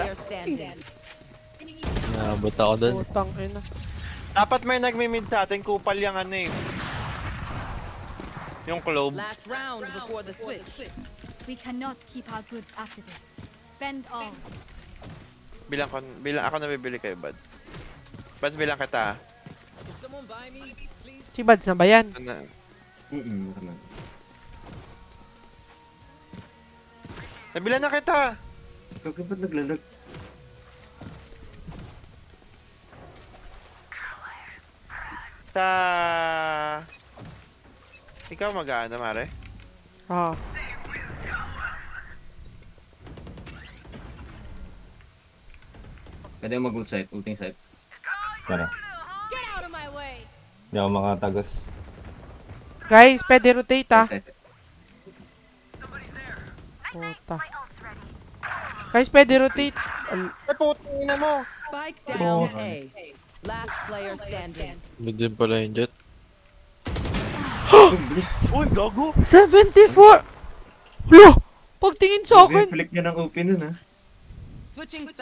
player standing. Naabot ako dun. Putang ina. Dapat may nagmi-mid sa atin, kupal yung ano eh. Yung clove. Last round before the switch. We cannot keep our goods after this. Spend all. Bilang ako nabibili kayo, Bad. Bad, bilang kita. Si Bads na ba yan? Ano? Nabilan na kita! Kaya ba't naglalag? Sa... Ikaw mag-aano, Mare? Oo. Pwede mag-ult site, ulting site. Tara. Get out of my way. Hindi ako makatagos. Guys, pwede rotate ah. Site. Puta. Guys, pwede rotate. Ay, putang ina mo! Spike down A. Last player standing. Mid din pala yung jet. Uy, gago! 74! Lo! Pagtingin sa akin! Flick niya ng open nun ha. Switching sides.